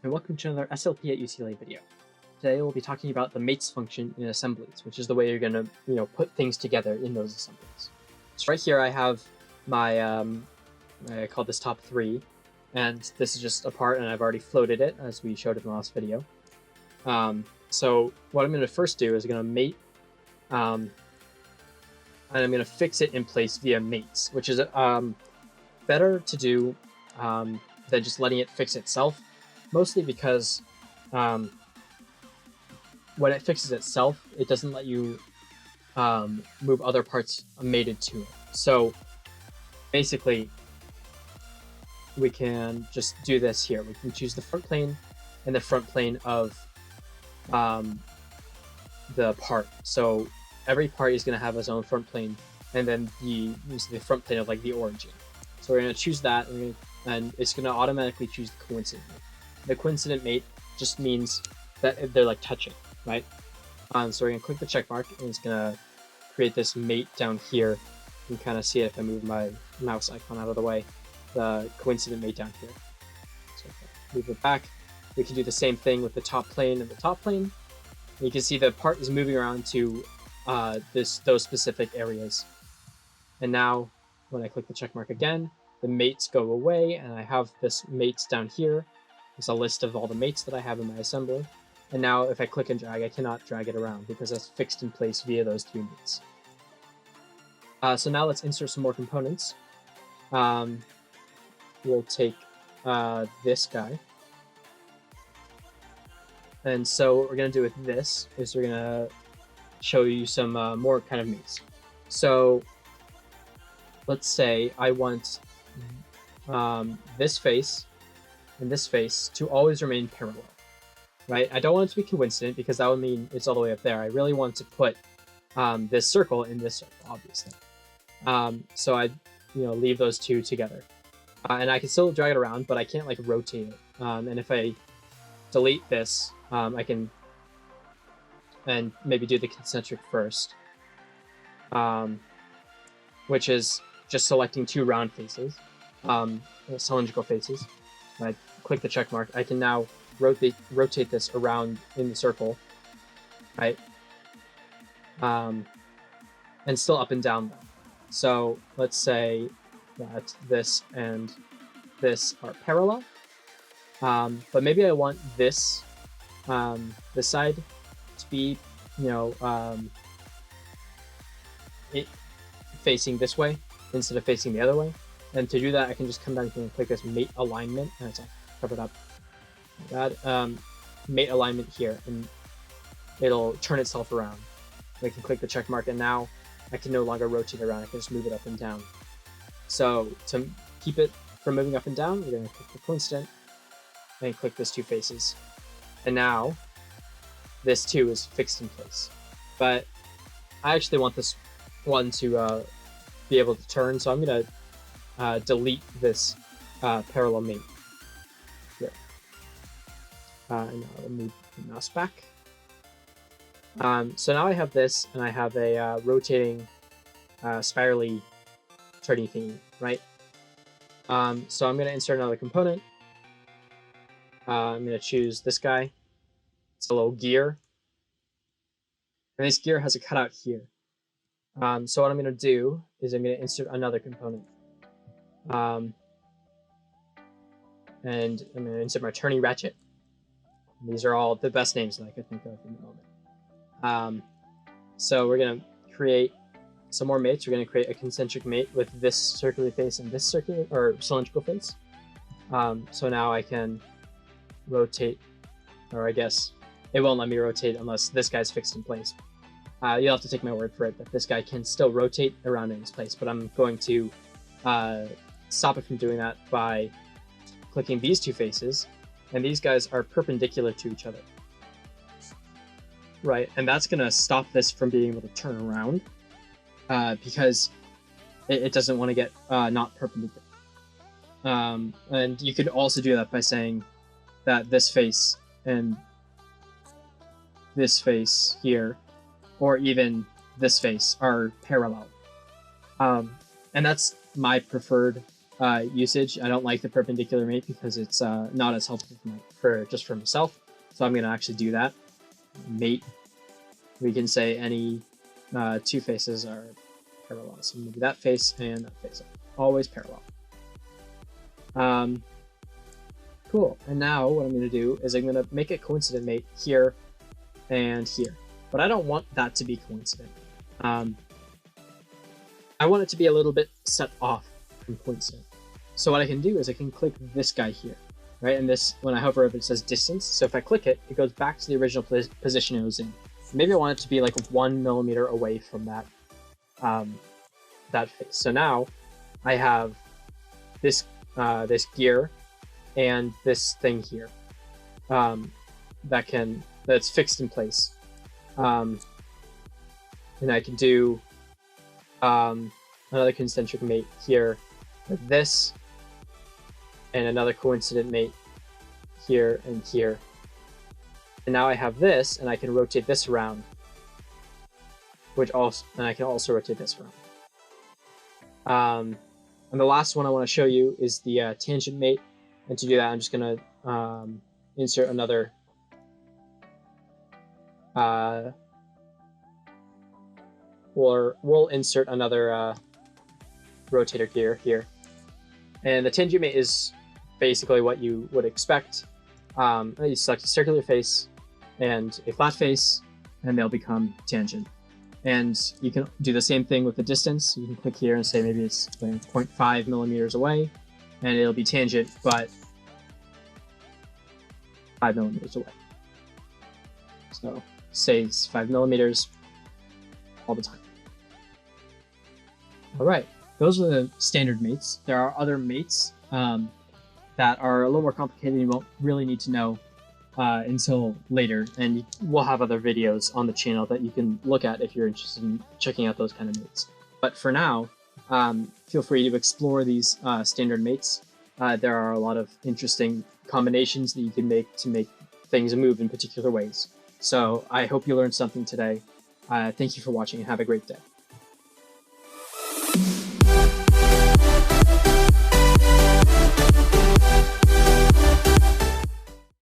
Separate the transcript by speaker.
Speaker 1: and welcome to another SLP at UCLA video. Today we'll be talking about the mates function in assemblies, which is the way you're going to, put things together in those assemblies. So right here I have my, I call this top 3, and this is just a part, and I've already floated it as we showed in the last video. So what I'm going to first do is I'm going to mate, and I'm going to fix it in place via mates, which is better to do than just letting it fix itself, mostly because when it fixes itself, it doesn't let you move other parts mated to it. So basically, we can just do this here. We can choose the front plane and the front plane of the part. So every part is going to have its own front plane, and then the front plane of like the origin. So we're going to choose that, and it's going to automatically choose the coincident mate. The coincident mate just means that they're like touching, right? So we're going to click the check mark, and it's going to create this mate down here. You can kind of see it if I move my mouse icon out of the way. The coincident mate down here. So if I move it back, we can do the same thing with the top plane and the top plane. And you can see the part is moving around to those specific areas. And now, when I click the check mark again, the mates go away, and I have this mates down here. There's a list of all the mates that I have in my assembly. And now, if I click and drag, I cannot drag it around because that's fixed in place via those 2 mates. So now let's insert some more components. We'll take this guy. And so what we're going to do with this is we're going to show you some more kind of mates. So let's say I want this face and this face to always remain parallel, right? I don't want it to be coincident because that would mean it's all the way up there. I really want to put this circle in this circle, obviously. So I leave those 2 together. And I can still drag it around, but I can't like rotate it. And if I delete this, I can and maybe do the concentric first, which is just selecting 2 round faces, cylindrical faces. When I click the check mark, I can now rotate this around in the circle, right? And still up and down though. So let's say that this and this are parallel, but maybe I want this this side to be it facing this way instead of facing the other way. And to do that, I can just come down here and click this mate alignment, and it's covered up. Mate alignment here, and it'll turn itself around. I can click the check mark, and now I can no longer rotate around. I can just move it up and down. So to keep it from moving up and down, we're going to click the coincident and click this 2 faces. And now this 2 is fixed in place. But I actually want this one to be able to turn, so I'm going to delete this parallel mate here. And I'll move the mouse back. So now I have this, and I have a rotating, spirally turning thingy, right? So I'm going to insert another component. I'm going to choose this guy. It's a little gear. And this gear has a cutout here. So what I'm going to do is I'm going to insert another component. And I'm going to insert my turning ratchet. These are all the best names that I could think of in the moment. So we're going to create some more mates. We're going to create a concentric mate with this circular face and this circular or cylindrical face. So now I can rotate, or I guess it won't let me rotate unless this guy's fixed in place. You'll have to take my word for it that this guy can still rotate around in his place, but I'm going to stop it from doing that by clicking these 2 faces, and these guys are perpendicular to each other. Right, and that's going to stop this from being able to turn around because it doesn't want to get not perpendicular. And you could also do that by saying that this face and this face here, or even this face, are parallel. And that's my preferred usage. I don't like the perpendicular mate because it's not as helpful for myself. So I'm going to actually do that. Mate. We can say any two faces are parallel. So maybe that face and that face are always parallel. Cool. And now what I'm going to do is I'm going to make a coincident mate here and here. But I don't want that to be coincident. I want it to be a little bit set off from coincident. So what I can do is I can click this guy here, right? And this, when I hover over, it says distance. So if I click it, it goes back to the original position it was in. Maybe I want it to be like 1 millimeter away from that, that face. So now I have this, this gear and this thing here, that's fixed in place. And I can do another concentric mate here with this, and another coincident mate here and here. And now I have this, and I can rotate this around, and I can also rotate this around. And the last one I want to show you is the tangent mate. And to do that, I'm just going to insert another we'll insert another rotator gear here. And the tangent mate is basically what you would expect. You select a circular face and a flat face, and they'll become tangent. And you can do the same thing with the distance. You can click here and say maybe it's 0.5 millimeters away, and it'll be tangent, but 5 millimeters away. So say it's 5 millimeters all the time. All right, those are the standard mates. There are other mates that are a little more complicated. You won't really need to know until later, and we'll have other videos on the channel that you can look at if you're interested in checking out those kind of mates. But for now, feel free to explore these standard mates. There are a lot of interesting combinations that you can make to make things move in particular ways. So I hope you learned something today. Thank you for watching and have a great day.